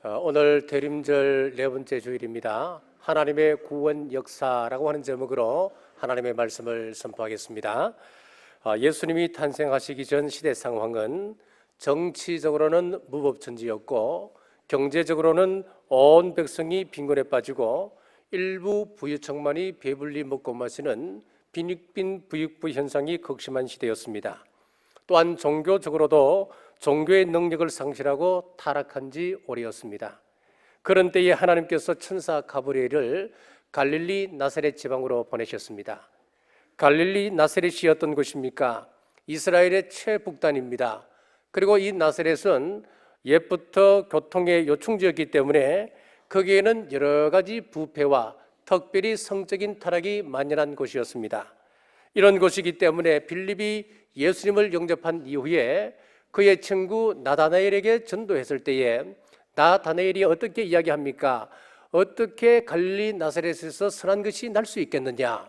오늘 대림절 네 번째 주일입니다. 하나님의 구원 역사라고 하는 제목으로 하나님의 말씀을 선포하겠습니다. 예수님이 탄생하시기 전 시대 상황은 정치적으로는 무법천지였고 경제적으로는 온 백성이 빈곤에 빠지고 일부 부유층만이 배불리 먹고 마시는 빈익빈 부익부 현상이 극심한 시대였습니다. 또한 종교적으로도 종교의 능력을 상실하고 타락한 지 오래였습니다. 그런 때에 하나님께서 천사 가브리엘을 갈릴리 나사렛 지방으로 보내셨습니다. 갈릴리 나사렛이 어떤 곳입니까? 이스라엘의 최북단입니다. 그리고 이 나사렛은 옛부터 교통의 요충지였기 때문에 거기에는 여러 가지 부패와 특별히 성적인 타락이 만연한 곳이었습니다. 이런 곳이기 때문에 빌립이 예수님을 영접한 이후에 그의 친구 나다나엘에게 전도했을 때에 나다나엘이 어떻게 이야기합니까? 어떻게 갈릴리 나사렛에서 선한 것이 날 수 있겠느냐?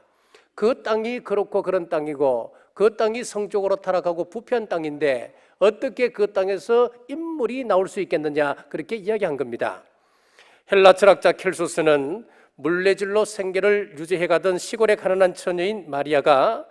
그 땅이 그렇고 그런 땅이고 그 땅이 성적으로 타락하고 부패한 땅인데 어떻게 그 땅에서 인물이 나올 수 있겠느냐? 그렇게 이야기한 겁니다. 헬라 철학자 켈소스는 물레질로 생계를 유지해가던 시골에 가난한 처녀인 마리아가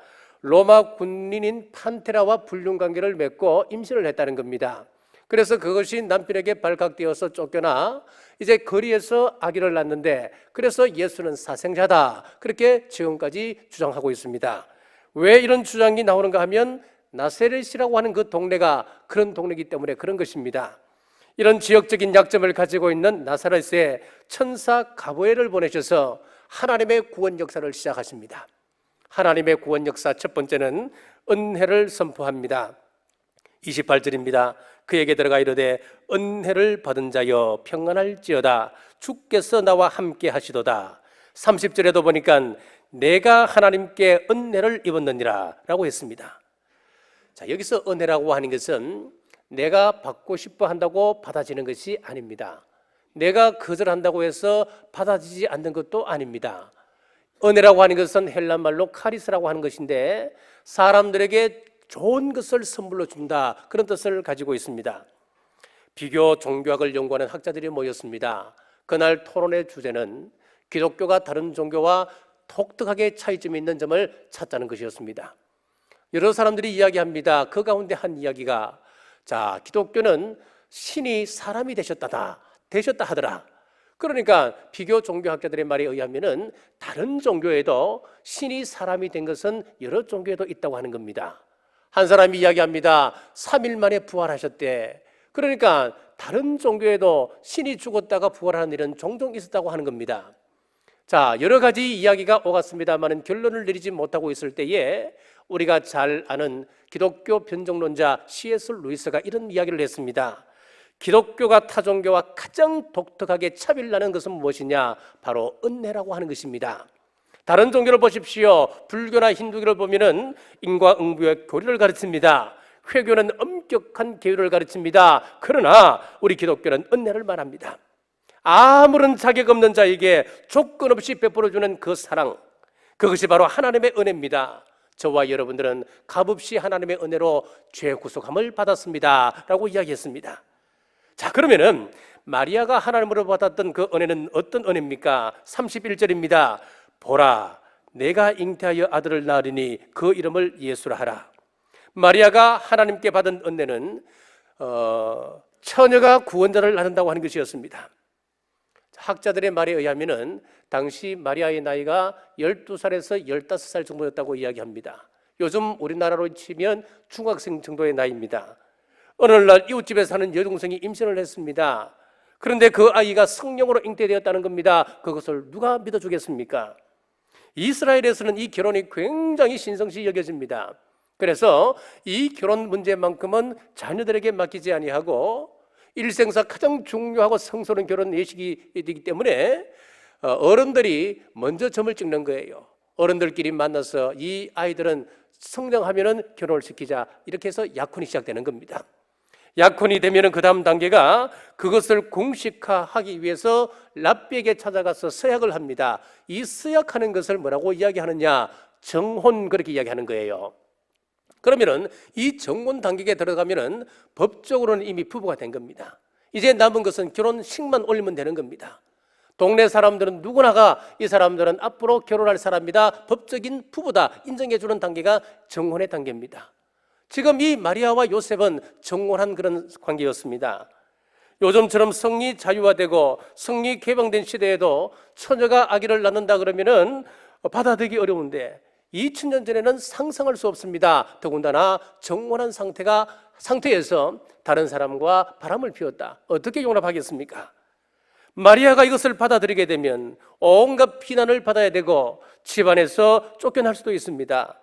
로마 군인인 판테라와 불륜관계를 맺고 임신을 했다는 겁니다. 그래서 그것이 남편에게 발각되어서 쫓겨나 이제 거리에서 아기를 낳는데 그래서 예수는 사생자다, 그렇게 지금까지 주장하고 있습니다. 왜 이런 주장이 나오는가 하면 나사렛이라고 하는 그 동네가 그런 동네이기 때문에 그런 것입니다. 이런 지역적인 약점을 가지고 있는 나사렛에 천사 가브리엘을 보내셔서 하나님의 구원 역사를 시작하십니다. 하나님의 구원 역사 첫 번째는 은혜를 선포합니다. 28절입니다. 그에게 들어가 이르되 은혜를 받은 자여 평안할지어다, 주께서 나와 함께 하시도다. 30절에도 보니까 내가 하나님께 은혜를 입었느니라 라고 했습니다. 자, 여기서 은혜라고 하는 것은 내가 받고 싶어 한다고 받아지는 것이 아닙니다. 내가 거절한다고 해서 받아지지 않는 것도 아닙니다. 은혜라고 하는 것은 헬라 말로 카리스라고 하는 것인데 사람들에게 좋은 것을 선물로 준다, 그런 뜻을 가지고 있습니다. 비교 종교학을 연구하는 학자들이 모였습니다. 그날 토론의 주제는 기독교가 다른 종교와 독특하게 차이점이 있는 점을 찾자는 것이었습니다. 여러 사람들이 이야기합니다. 그 가운데 한 이야기가 기독교는 신이 사람이 되셨다 하더라. 그러니까 비교 종교학자들의 말에 의하면은 다른 종교에도 신이 사람이 된 것은 여러 종교에도 있다고 하는 겁니다. 한 사람이 이야기합니다. 3일 만에 부활하셨대. 그러니까 다른 종교에도 신이 죽었다가 부활하는 일은 종종 있었다고 하는 겁니다. 여러 가지 이야기가 오갔습니다만 결론을 내리지 못하고 있을 때에 우리가 잘 아는 기독교 변종론자 C.S. 루이스가 이런 이야기를 했습니다. 기독교가 타 종교와 가장 독특하게 차별나는 것은 무엇이냐? 바로 은혜라고 하는 것입니다. 다른 종교를 보십시오. 불교나 힌두교를 보면은 인과응보의 교리를 가르칩니다. 회교는 엄격한 계율을 가르칩니다. 그러나 우리 기독교는 은혜를 말합니다. 아무런 자격 없는 자에게 조건 없이 베풀어주는 그 사랑, 그것이 바로 하나님의 은혜입니다. 저와 여러분들은 값없이 하나님의 은혜로 죄 구속함을 받았습니다 라고 이야기했습니다. 그러면은 마리아가 하나님으로 받았던 그 은혜는 어떤 은혜입니까? 31절입니다. 보라, 내가 잉태하여 아들을 낳으리니 그 이름을 예수라 하라. 마리아가 하나님께 받은 은혜는 처녀가 구원자를 낳는다고 하는 것이었습니다. 학자들의 말에 의하면은 당시 마리아의 나이가 12살에서 15살 정도였다고 이야기합니다. 요즘 우리나라로 치면 중학생 정도의 나이입니다. 어느 날 이웃집에 사는 여동생이 임신을 했습니다. 그런데 그 아이가 성령으로 잉태되었다는 겁니다. 그것을 누가 믿어주겠습니까? 이스라엘에서는 이 결혼이 굉장히 신성시 여겨집니다. 그래서 이 결혼 문제만큼은 자녀들에게 맡기지 아니하고 일생사 가장 중요하고 성스러운 결혼 예식이 되기 때문에 어른들이 먼저 점을 찍는 거예요. 어른들끼리 만나서 이 아이들은 성장하면은 결혼을 시키자, 이렇게 해서 약혼이 시작되는 겁니다. 약혼이 되면은 그 다음 단계가 그것을 공식화하기 위해서 랍비에게 찾아가서 서약을 합니다. 이 서약하는 것을 뭐라고 이야기하느냐? 정혼, 그렇게 이야기하는 거예요. 그러면은 이 정혼 단계에 들어가면은 법적으로는 이미 부부가 된 겁니다. 이제 남은 것은 결혼식만 올리면 되는 겁니다. 동네 사람들은 누구나가 이 사람들은 앞으로 결혼할 사람이다, 법적인 부부다 인정해 주는 단계가 정혼의 단계입니다. 지금 이 마리아와 요셉은 정혼한 그런 관계였습니다. 요즘처럼 성리 자유화되고 성리 개방된 시대에도 처녀가 아기를 낳는다 그러면은 받아들이기 어려운데 2000년 전에는 상상할 수 없습니다. 더군다나 정혼한 상태에서 다른 사람과 바람을 피웠다. 어떻게 용납하겠습니까? 마리아가 이것을 받아들이게 되면 온갖 비난을 받아야 되고 집안에서 쫓겨날 수도 있습니다.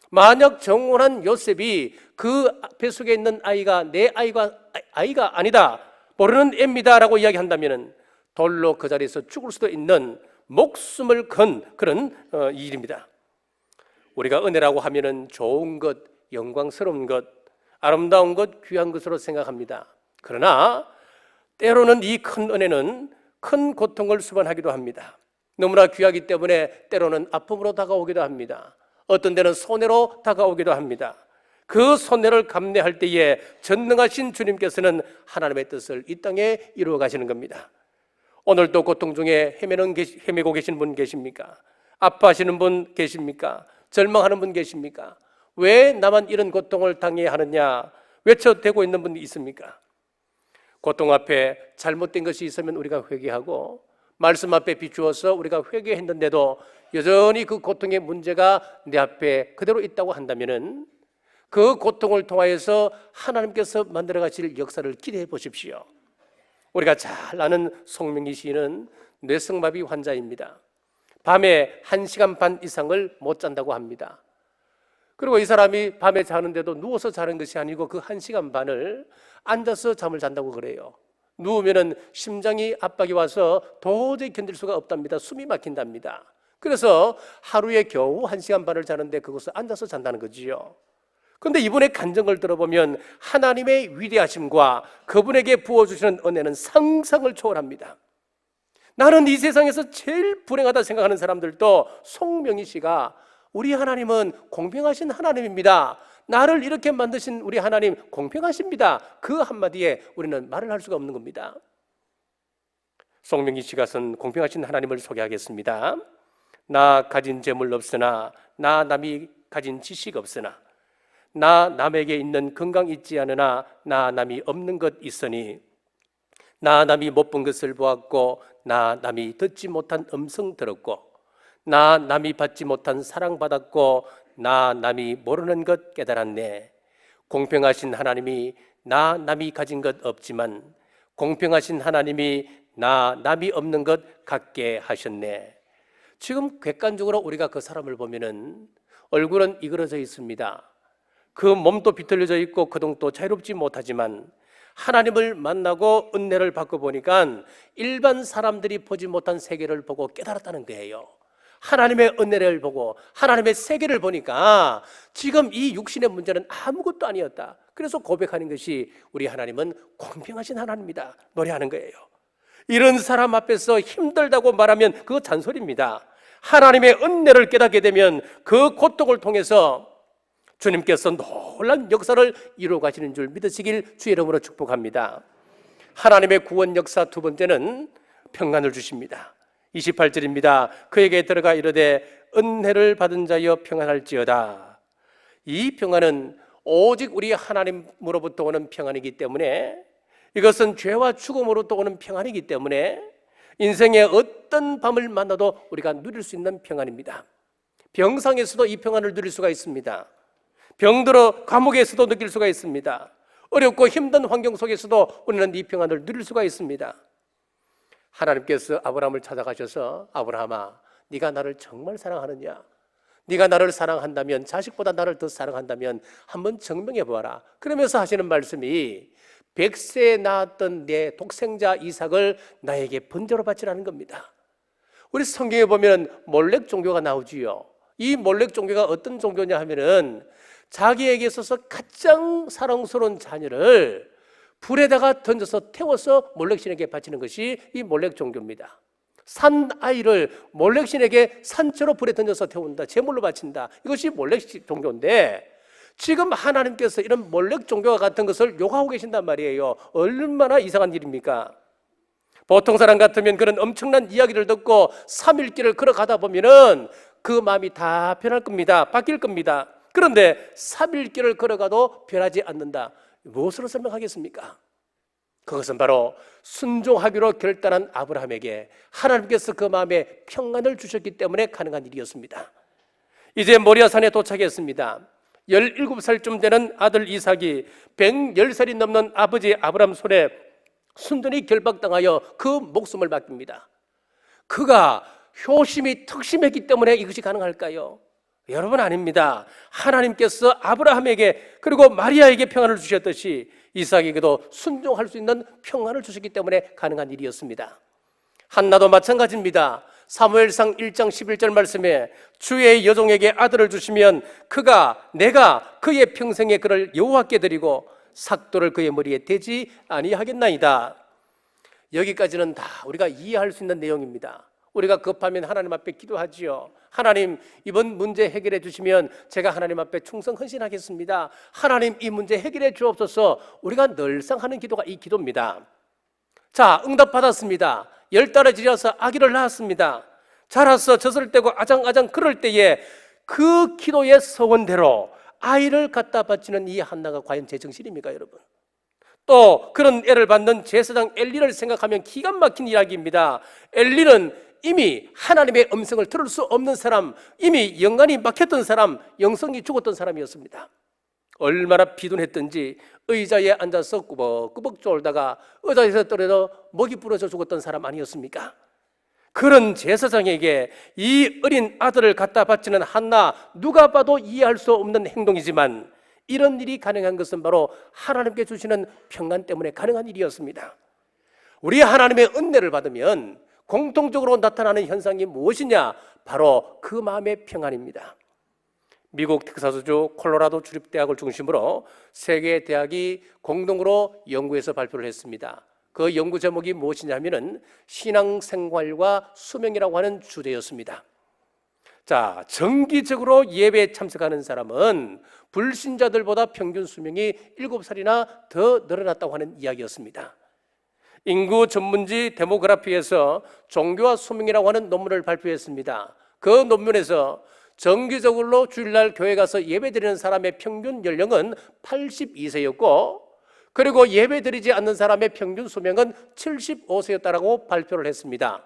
만약 정혼한 요셉이 그 뱃속에 있는 아이가 내 아이가 아니다, 모르는 애입니다라고 이야기한다면 돌로 그 자리에서 죽을 수도 있는 목숨을 건 그런 일입니다. 우리가 은혜라고 하면은 좋은 것, 영광스러운 것, 아름다운 것, 귀한 것으로 생각합니다. 그러나 때로는 이 큰 은혜는 큰 고통을 수반하기도 합니다. 너무나 귀하기 때문에 때로는 아픔으로 다가오기도 합니다. 어떤 데는 손해로 다가오기도 합니다. 그 손해를 감내할 때에 전능하신 주님께서는 하나님의 뜻을 이 땅에 이루어 가시는 겁니다. 오늘도 고통 중에 헤매고 계신 분 계십니까? 아파하시는 분 계십니까? 절망하는 분 계십니까? 왜 나만 이런 고통을 당해야 하느냐 외쳐대고 있는 분 있습니까? 고통 앞에 잘못된 것이 있으면 우리가 회개하고 말씀 앞에 비추어서 우리가 회개했는데도 여전히 그 고통의 문제가 내 앞에 그대로 있다고 한다면은 그 고통을 통하여서 하나님께서 만들어 가실 역사를 기대해 보십시오. 우리가 잘 아는 송명기 시인은 뇌성마비 환자입니다. 밤에 1시간 반 이상을 못 잔다고 합니다. 그리고 이 사람이 밤에 자는데도 누워서 자는 것이 아니고 그 1시간 반을 앉아서 잠을 잔다고 그래요. 누우면은 심장이 압박이 와서 도저히 견딜 수가 없답니다. 숨이 막힌답니다. 그래서 하루에 겨우 1시간 반을 자는데 그것을 앉아서 잔다는 거지요. 그런데 이분의 간증을 들어보면 하나님의 위대하심과 그분에게 부어주시는 은혜는 상상을 초월합니다. 나는 이 세상에서 제일 불행하다 생각하는 사람들도 송명희 씨가 우리 하나님은 공평하신 하나님입니다, 나를 이렇게 만드신 우리 하나님 공평하십니다, 그 한마디에 우리는 말을 할 수가 없는 겁니다. 송명희 씨가 쓴 공평하신 하나님을 소개하겠습니다. 나 가진 재물 없으나 나 남이 가진 지식 없으나 나 남에게 있는 건강 있지 않으나 나 남이 없는 것 있으니 나 남이 못 본 것을 보았고 나 남이 듣지 못한 음성 들었고 나 남이 받지 못한 사랑 받았고 나 남이 모르는 것 깨달았네. 공평하신 하나님이 나 남이 가진 것 없지만 공평하신 하나님이 나 남이 없는 것 갖게 하셨네. 지금 객관적으로 우리가 그 사람을 보면은 얼굴은 이그러져 있습니다. 그 몸도 비틀려져 있고 그동도 자유롭지 못하지만 하나님을 만나고 은혜를 받고 보니까 일반 사람들이 보지 못한 세계를 보고 깨달았다는 거예요. 하나님의 은혜를 보고 하나님의 세계를 보니까 지금 이 육신의 문제는 아무것도 아니었다. 그래서 고백하는 것이 우리 하나님은 공평하신 하나님이다 노래하는 거예요. 이런 사람 앞에서 힘들다고 말하면 그거 잔소리입니다. 하나님의 은혜를 깨닫게 되면 그 고통을 통해서 주님께서 놀라운 역사를 이루어 가시는 줄 믿으시길 주의 이름으로 축복합니다. 하나님의 구원 역사 두 번째는 평안을 주십니다. 28절입니다. 그에게 들어가 이르되 은혜를 받은 자여 평안할지어다. 이 평안은 오직 우리 하나님으로부터 오는 평안이기 때문에, 이것은 죄와 죽음으로부터 오는 평안이기 때문에 인생의 어떤 밤을 만나도 우리가 누릴 수 있는 평안입니다. 병상에서도 이 평안을 누릴 수가 있습니다. 병들어 감옥에서도 느낄 수가 있습니다. 어렵고 힘든 환경 속에서도 우리는 이 평안을 누릴 수가 있습니다. 하나님께서 아브라함을 찾아가셔서 아브라함아, 네가 나를 정말 사랑하느냐? 네가 나를 사랑한다면, 자식보다 나를 더 사랑한다면 한번 증명해 보아라. 그러면서 하시는 말씀이 100세에 낳았던 내 독생자 이삭을 나에게 번제로 바치라는 겁니다. 우리 성경에 보면 몰렉 종교가 나오지요. 이 몰렉 종교가 어떤 종교냐 하면은 자기에게 있어서 가장 사랑스러운 자녀를 불에다가 던져서 태워서 몰렉신에게 바치는 것이 이 몰렉 종교입니다. 산 아이를 몰렉신에게 산채로 불에 던져서 태운다, 제물로 바친다, 이것이 몰렉 종교인데, 지금 하나님께서 이런 몰렉 종교와 같은 것을 욕하고 계신단 말이에요. 얼마나 이상한 일입니까? 보통 사람 같으면 그런 엄청난 이야기를 듣고 3일길을 걸어가다 보면은 그 마음이 다 변할 겁니다. 바뀔 겁니다. 그런데 3일길을 걸어가도 변하지 않는다. 무엇으로 설명하겠습니까? 그것은 바로 순종하기로 결단한 아브라함에게 하나님께서 그 마음에 평안을 주셨기 때문에 가능한 일이었습니다. 이제 모리아산에 도착했습니다. 17살쯤 되는 아들 이삭이 110살이 넘는 아버지 아브라함 손에 순전히 결박당하여 그 목숨을 맡깁니다. 그가 효심이 특심했기 때문에 이것이 가능할까요? 여러분, 아닙니다. 하나님께서 아브라함에게 그리고 마리아에게 평안을 주셨듯이 이삭에게도 순종할 수 있는 평안을 주셨기 때문에 가능한 일이었습니다. 한나도 마찬가지입니다. 사무엘상 1장 11절 말씀에 주의 여종에게 아들을 주시면 내가 그의 평생에 그를 여호와께 드리고 삭도를 그의 머리에 대지 아니하겠나이다. 여기까지는 다 우리가 이해할 수 있는 내용입니다. 우리가 급하면 하나님 앞에 기도하지요. 하나님, 이번 문제 해결해 주시면 제가 하나님 앞에 충성 헌신하겠습니다. 하나님, 이 문제 해결해 주옵소서. 우리가 늘상 하는 기도가 이 기도입니다. 자, 응답받았습니다. 10달에 지려서 아기를 낳았습니다. 자라서 젖을 떼고 아장아장 그럴 때에 그 기도의 서원대로 아이를 갖다 바치는 이 한나가 과연 제 정신입니까, 여러분? 또 그런 애를 받는 제사장 엘리를 생각하면 기가 막힌 이야기입니다. 엘리는 이미 하나님의 음성을 들을 수 없는 사람, 이미 영간이 막혔던 사람, 영성이 죽었던 사람이었습니다. 얼마나 비둔했던지 의자에 앉아서 꾸벅꾸벅 졸다가 의자에서 떨어져 목이 부러져 죽었던 사람 아니었습니까? 그런 제사장에게 이 어린 아들을 갖다 바치는 한나, 누가 봐도 이해할 수 없는 행동이지만 이런 일이 가능한 것은 바로 하나님께 주시는 평안 때문에 가능한 일이었습니다. 우리 하나님의 은혜를 받으면 공통적으로 나타나는 현상이 무엇이냐? 바로 그 마음의 평안입니다. 미국 텍사스주 콜로라도 주립대학을 중심으로 세계 대학이 공동으로 연구해서 발표를 했습니다. 그 연구 제목이 무엇이냐면은 신앙생활과 수명이라고 하는 주제였습니다. 자, 정기적으로 예배에 참석하는 사람은 불신자들보다 평균 수명이 7살이나 더 늘어났다고 하는 이야기였습니다. 인구 전문지 데모그래피에서 종교와 수명이라고 하는 논문을 발표했습니다. 그 논문에서 정기적으로 주일날 교회 가서 예배드리는 사람의 평균 연령은 82세였고 그리고 예배드리지 않는 사람의 평균 수명은 75세였다라고 발표를 했습니다.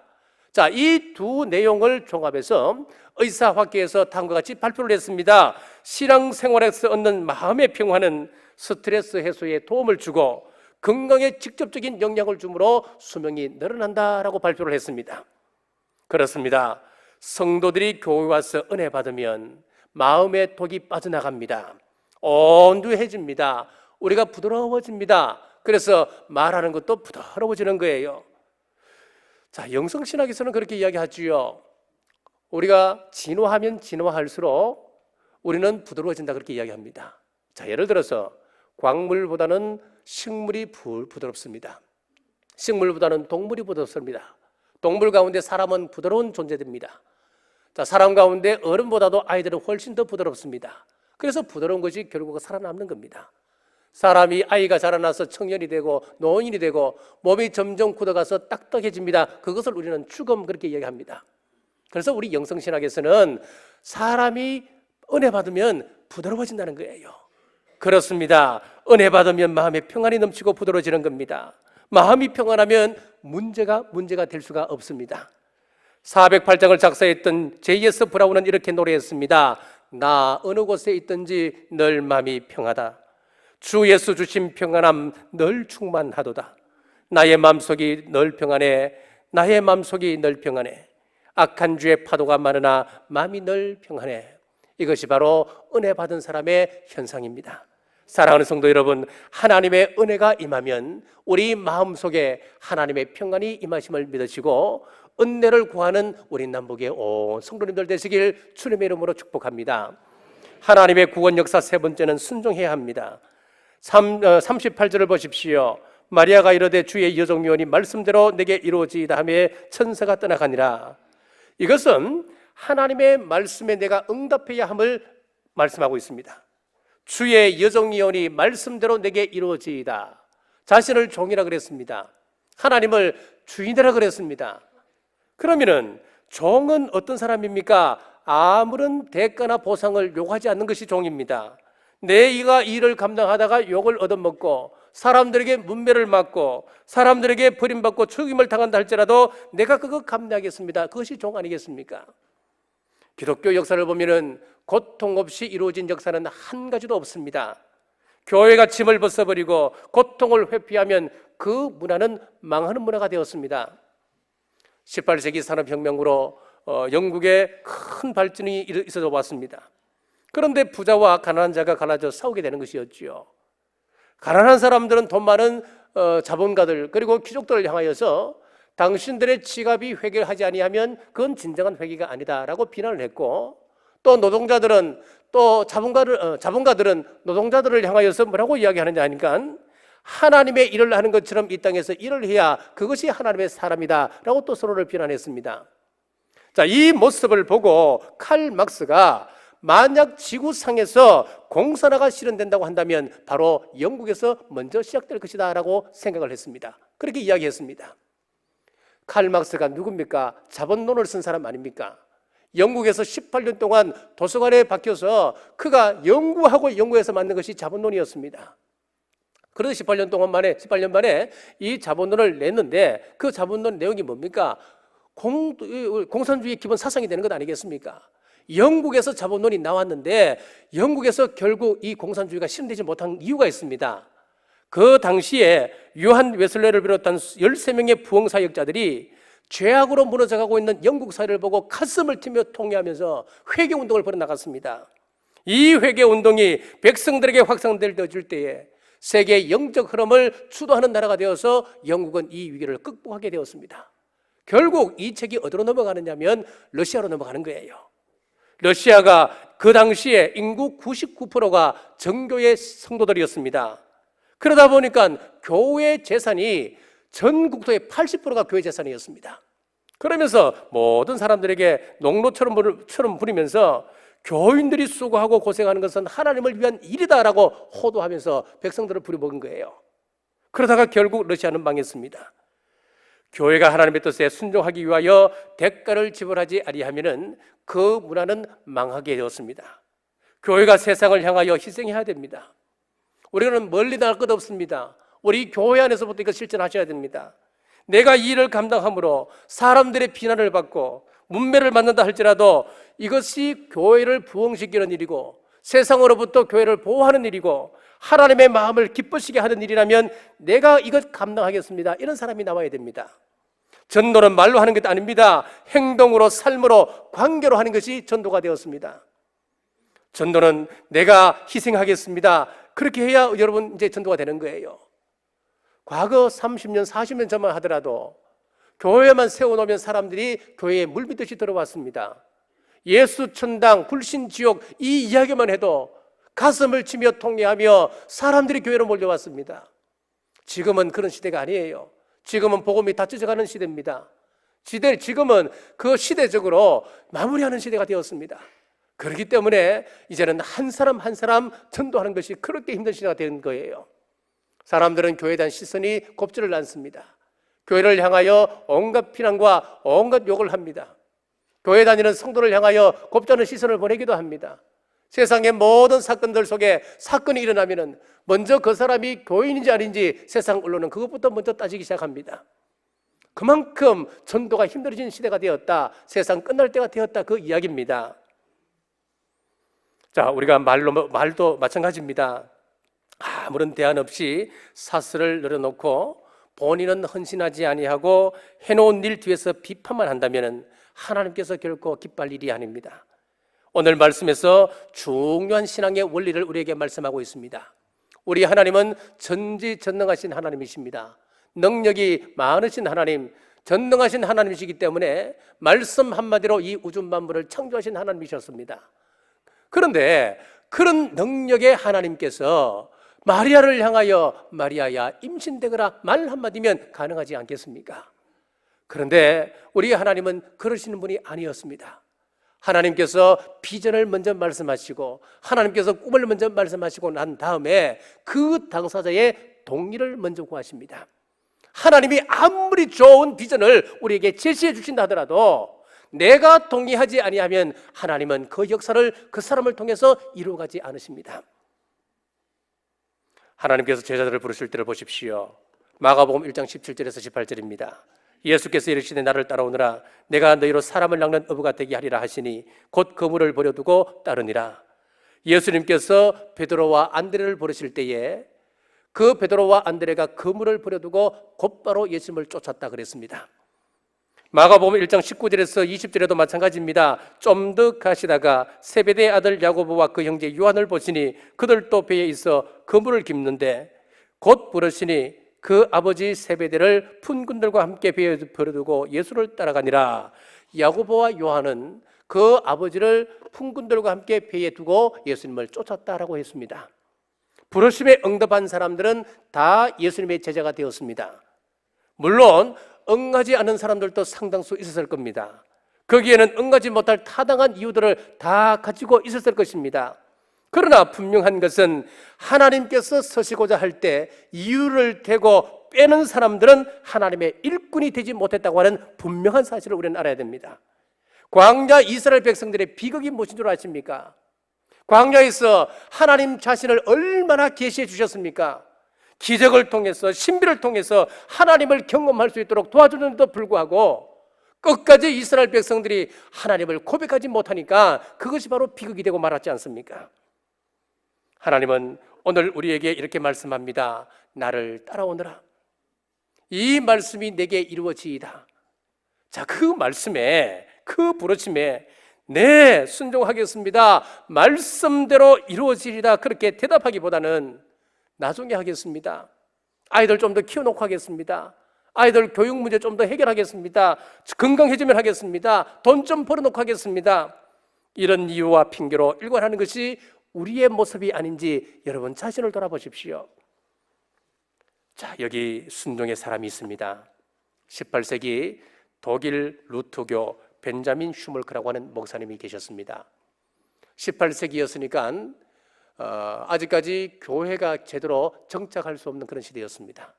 자, 이 두 내용을 종합해서 의사학계에서 다음과 같이 발표를 했습니다. 신앙생활에서 얻는 마음의 평화는 스트레스 해소에 도움을 주고 건강에 직접적인 영향을 주므로 수명이 늘어난다라고 발표를 했습니다. 그렇습니다. 성도들이 교회 와서 은혜 받으면 마음의 독이 빠져나갑니다. 온유해집니다. 우리가 부드러워집니다. 그래서 말하는 것도 부드러워지는 거예요. 자, 영성신학에서는 그렇게 이야기하지요. 우리가 진화하면 진화할수록 우리는 부드러워진다, 그렇게 이야기합니다. 자, 예를 들어서 광물보다는 식물이 부드럽습니다. 식물보다는 동물이 부드럽습니다. 동물 가운데 사람은 부드러운 존재입니다. 자, 사람 가운데 어른보다도 아이들은 훨씬 더 부드럽습니다. 그래서 부드러운 것이 결국 살아남는 겁니다. 사람이 아이가 자라나서 청년이 되고 노인이 되고 몸이 점점 굳어가서 딱딱해집니다. 그것을 우리는 죽음, 그렇게 이야기합니다. 그래서 우리 영성신학에서는 사람이 은혜 받으면 부드러워진다는 거예요. 그렇습니다. 은혜 받으면 마음에 평안이 넘치고 부드러워지는 겁니다. 마음이 평안하면 문제가 될 수가 없습니다. 408장을 작사했던 J.S. 브라운은 이렇게 노래했습니다. 나 어느 곳에 있든지 늘 마음이 평하다. 주 예수 주신 평안함 늘 충만하도다. 나의 마음속이 늘 평안해. 나의 마음속이 늘 평안해. 악한 주의 파도가 많으나 마음이 늘 평안해. 이것이 바로 은혜 받은 사람의 현상입니다. 사랑하는 성도 여러분, 하나님의 은혜가 임하면 우리 마음속에 하나님의 평안이 임하심을 믿으시고 은혜를 구하는 우리 남북의 온 성도님들 되시길 주님의 이름으로 축복합니다. 하나님의 구원 역사 세 번째는 순종해야 합니다. 38절을 보십시오. 마리아가 이르되 주의 여종미원이 말씀대로 내게 이루어지이다 하며 천사가 떠나가니라. 이것은 하나님의 말씀에 내가 응답해야 함을 말씀하고 있습니다. 주의 여종이오니 말씀대로 내게 이루어지이다. 자신을 종이라 그랬습니다. 하나님을 주인이라 그랬습니다. 그러면은 종은 어떤 사람입니까? 아무런 대가나 보상을 요구하지 않는 것이 종입니다. 내가 일을 감당하다가 욕을 얻어먹고 사람들에게 문매를 맞고 사람들에게 버림받고 죽임을 당한다 할지라도 내가 그거 감내하겠습니다. 그것이 종 아니겠습니까? 기독교 역사를 보면은 고통 없이 이루어진 역사는 한 가지도 없습니다. 교회가 짐을 벗어버리고 고통을 회피하면 그 문화는 망하는 문화가 되었습니다. 18세기 산업혁명으로 영국에 큰 발전이 있어져 왔습니다. 그런데 부자와 가난한 자가 갈라져 싸우게 되는 것이었지요. 가난한 사람들은 돈 많은 자본가들 그리고 귀족들을 향하여서 당신들의 지갑이 회개를 하지 아니하면 그건 진정한 회개가 아니다라고 비난을 했고, 또 노동자들은 또 자본가들은 노동자들을 향하여서 뭐라고 이야기하느냐 하니까 하나님의 일을 하는 것처럼 이 땅에서 일을 해야 그것이 하나님의 사람이다라고 또 서로를 비난했습니다. 자, 이 모습을 보고 칼 막스가 만약 지구상에서 공산화가 실현된다고 한다면 바로 영국에서 먼저 시작될 것이다 라고 생각을 했습니다. 그렇게 이야기했습니다. 칼 막스가 누굽니까? 자본론을 쓴 사람 아닙니까? 영국에서 18년 동안 도서관에 박혀서 그가 연구해서 만든 것이 자본론이었습니다. 그래서 18년 만에 이 자본론을 냈는데 그 자본론 내용이 뭡니까? 공산주의의 기본 사상이 되는 것 아니겠습니까? 영국에서 자본론이 나왔는데 영국에서 결국 이 공산주의가 실현되지 못한 이유가 있습니다. 그 당시에 요한 웨슬레를 비롯한 13명의 부흥사역자들이 죄악으로 무너져가고 있는 영국 사회를 보고 가슴을 튀며 통회하면서 회개운동을 벌여나갔습니다. 이 회개운동이 백성들에게 확산되어질 때에 세계의 영적 흐름을 주도하는 나라가 되어서 영국은 이 위기를 극복하게 되었습니다. 결국 이 책이 어디로 넘어가느냐면 러시아로 넘어가는 거예요. 러시아가 그 당시에 인구 99%가 정교의 성도들이었습니다. 그러다 보니까 교회 재산이 전 국토의 80%가 교회 재산이었습니다. 그러면서 모든 사람들에게 농로처럼 부리면서 교인들이 수고하고 고생하는 것은 하나님을 위한 일이다라고 호도하면서 백성들을 부려먹은 거예요. 그러다가 결국 러시아는 망했습니다. 교회가 하나님의 뜻에 순종하기 위하여 대가를 지불하지 아니하면은 그 문화는 망하게 되었습니다. 교회가 세상을 향하여 희생해야 됩니다. 우리는 멀리 나갈 것 없습니다. 우리 교회 안에서부터 이거 실천하셔야 됩니다. 내가 이 일을 감당함으로 사람들의 비난을 받고 문매를 맞는다 할지라도 이것이 교회를 부흥시키는 일이고 세상으로부터 교회를 보호하는 일이고 하나님의 마음을 기쁘시게 하는 일이라면 내가 이것 감당하겠습니다. 이런 사람이 나와야 됩니다. 전도는 말로 하는 것 아닙니다. 행동으로, 삶으로, 관계로 하는 것이 전도가 되었습니다. 전도는 내가 희생하겠습니다. 그렇게 해야 여러분 이제 전도가 되는 거예요. 과거 30년, 40년 전만 하더라도 교회만 세워놓으면 사람들이 교회에 물밀듯이 들어왔습니다. 예수 천당, 불신 지옥 이 이야기만 해도 가슴을 치며 통회하며 사람들이 교회로 몰려왔습니다. 지금은 그런 시대가 아니에요. 지금은 복음이 다 찢어가는 시대입니다. 지금은 그 시대적으로 마무리하는 시대가 되었습니다. 그렇기 때문에 이제는 한 사람 한 사람 전도하는 것이 그렇게 힘든 시대가 된 거예요. 사람들은 교회에 대한 시선이 곱지를 않습니다. 교회를 향하여 온갖 비난과 온갖 욕을 합니다. 교회 다니는 성도를 향하여 곱지 않은 시선을 보내기도 합니다. 세상의 모든 사건들 속에 사건이 일어나면 먼저 그 사람이 교인인지 아닌지 세상 언론은 그것부터 먼저 따지기 시작합니다. 그만큼 전도가 힘들어진 시대가 되었다. 세상 끝날 때가 되었다. 그 이야기입니다. 자, 우리가 말도 마찬가지입니다. 아무런 대안 없이 사슬을 늘어놓고 본인은 헌신하지 아니하고 해놓은 일 뒤에서 비판만 한다면 하나님께서 결코 기뻐할 일이 아닙니다. 오늘 말씀에서 중요한 신앙의 원리를 우리에게 말씀하고 있습니다. 우리 하나님은 전지전능하신 하나님이십니다. 능력이 많으신 하나님, 전능하신 하나님이시기 때문에 말씀 한마디로 이 우주 만물을 창조하신 하나님이셨습니다. 그런데 그런 능력의 하나님께서 마리아를 향하여 마리아야 임신되거라 말 한마디면 가능하지 않겠습니까? 그런데 우리 하나님은 그러시는 분이 아니었습니다. 하나님께서 비전을 먼저 말씀하시고 하나님께서 꿈을 먼저 말씀하시고 난 다음에 그 당사자의 동의를 먼저 구하십니다. 하나님이 아무리 좋은 비전을 우리에게 제시해 주신다 하더라도 내가 동의하지 아니하면 하나님은 그 역사를 그 사람을 통해서 이루어가지 않으십니다. 하나님께서 제자들을 부르실 때를 보십시오. 마가복음 1장 17절에서 18절입니다. 예수께서 이르시되 나를 따라오너라 내가 너희로 사람을 낚는 어부가 되게 하리라 하시니 곧 그물을 버려두고 따르니라. 예수님께서 베드로와 안드레를 부르실 때에 그 베드로와 안드레가 그물을 버려두고 곧바로 예수님을 쫓았다 그랬습니다. 마가복음 1장 19절에서 20절에도 마찬가지입니다. 좀 더 가시다가 세베대의 아들 야고보와 그 형제 요한을 보시니 그들도 배에 있어 그물을 깁는데 곧 부르시니 그 아버지 세베대를 푼꾼들과 함께 배에 버려두고 예수를 따라가니라. 야고보와 요한은 그 아버지를 푼꾼들과 함께 배에 두고 예수님을 쫓았다라고 했습니다. 부르심에 응답한 사람들은 다 예수님의 제자가 되었습니다. 물론 응하지 않은 사람들도 상당수 있었을 겁니다. 거기에는 응하지 못할 타당한 이유들을 다 가지고 있었을 것입니다. 그러나 분명한 것은 하나님께서 서시고자 할 때 이유를 대고 빼는 사람들은 하나님의 일꾼이 되지 못했다고 하는 분명한 사실을 우리는 알아야 됩니다. 광야 이스라엘 백성들의 비극이 무엇인 줄 아십니까? 광야에서 하나님 자신을 얼마나 계시해 주셨습니까? 기적을 통해서 신비를 통해서 하나님을 경험할 수 있도록 도와주는데도 불구하고 끝까지 이스라엘 백성들이 하나님을 고백하지 못하니까 그것이 바로 비극이 되고 말았지 않습니까? 하나님은 오늘 우리에게 이렇게 말씀합니다. 나를 따라오너라. 이 말씀이 내게 이루어지이다. 자, 그 말씀에, 그 부르심에 네, 순종하겠습니다. 말씀대로 이루어지리라 그렇게 대답하기보다는 나중에 하겠습니다. 아이들 좀 더 키워놓고 하겠습니다. 아이들 교육 문제 좀 더 해결하겠습니다. 건강해지면 하겠습니다. 돈 좀 벌어놓고 하겠습니다. 이런 이유와 핑계로 일관하는 것이 우리의 모습이 아닌지 여러분 자신을 돌아보십시오. 자, 여기 순종의 사람이 있습니다. 18세기 독일 루터교 벤자민 슈멀크라고 하는 목사님이 계셨습니다. 18세기였으니까 아직까지 교회가 제대로 정착할 수 없는 그런 시대였습니다.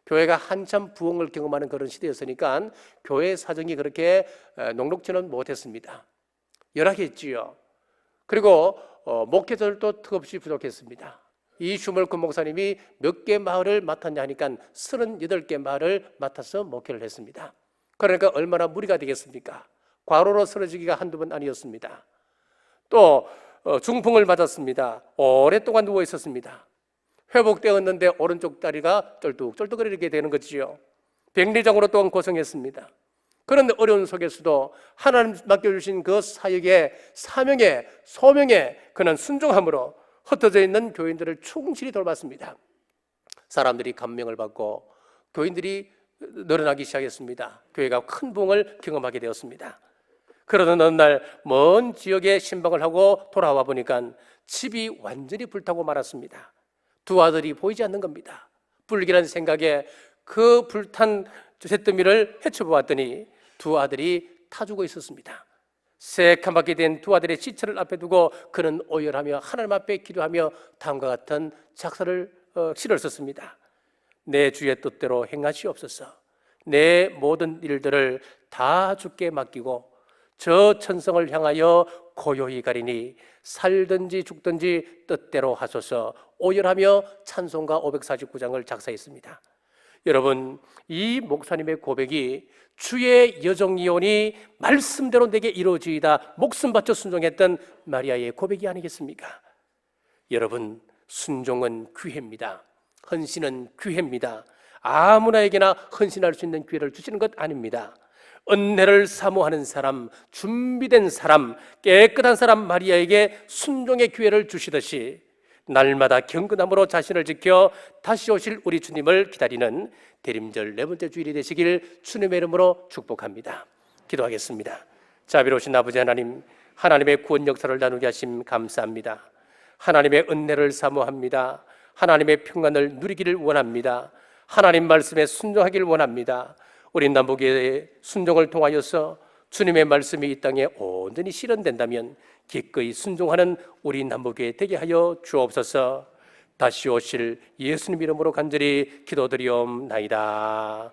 교회가 한참 부흥을 경험하는 그런 시대였으니까 교회 사정이 그렇게 녹록지는 못했습니다. 열악했지요. 그리고 목회자들도 턱없이 부족했습니다. 이 슈멀크 목사님이 몇 개 마을을 맡았냐 하니까 38개 마을을 맡아서 목회를 했습니다. 그러니까 얼마나 무리가 되겠습니까? 과로로 쓰러지기가 한두 번 아니었습니다. 또 중풍을 맞았습니다. 오랫동안 누워 있었습니다. 회복되었는데 오른쪽 다리가 쩔뚝쩔뚝거리게 되는 거지요. 백리장으로 또한 고생했습니다. 그런데 어려운 속에서도 하나님 맡겨주신 그 사역의 사명에 소명에 그는 순종함으로 흩어져 있는 교인들을 충실히 돌봤습니다. 사람들이 감명을 받고 교인들이 늘어나기 시작했습니다. 교회가 큰 부흥을 경험하게 되었습니다. 그러던 어느 날 먼 지역에 신방을 하고 돌아와 보니까 집이 완전히 불타고 말았습니다. 두 아들이 보이지 않는 겁니다. 불길한 생각에 그 불탄 잿더미를 헤쳐보았더니 두 아들이 타 죽어 있었습니다. 새카맣게 된 두 아들의 시체를 앞에 두고 그는 오열하며 하나님 앞에 기도하며 다음과 같은 작사를 시를 썼습니다. 내 주의 뜻대로 행하시옵소서. 내 모든 일들을 다 주께 맡기고 저 천성을 향하여 고요히 가리니 살든지 죽든지 뜻대로 하소서. 오열하며 찬송가 549장을 작사했습니다. 여러분, 이 목사님의 고백이 주의 여정이오니 말씀대로 내게 이루어지이다 목숨 바쳐 순종했던 마리아의 고백이 아니겠습니까? 여러분, 순종은 기회입니다. 헌신은 기회입니다. 아무나에게나 헌신할 수 있는 기회를 주시는 것 아닙니다. 은혜를 사모하는 사람, 준비된 사람, 깨끗한 사람 마리아에게 순종의 기회를 주시듯이 날마다 경건함으로 자신을 지켜 다시 오실 우리 주님을 기다리는 대림절 네 번째 주일이 되시길 주님의 이름으로 축복합니다. 기도하겠습니다. 자비로우신 아버지 하나님, 하나님의 구원 역사를 나누게 하심 감사합니다. 하나님의 은혜를 사모합니다. 하나님의 평안을 누리기를 원합니다. 하나님 말씀에 순종하기를 원합니다. 우리 남북의 순종을 통하여서 주님의 말씀이 이 땅에 온전히 실현된다면 기꺼이 순종하는 우리 남북에 되게 하여 주옵소서. 다시 오실 예수님 이름으로 간절히 기도드리옵나이다.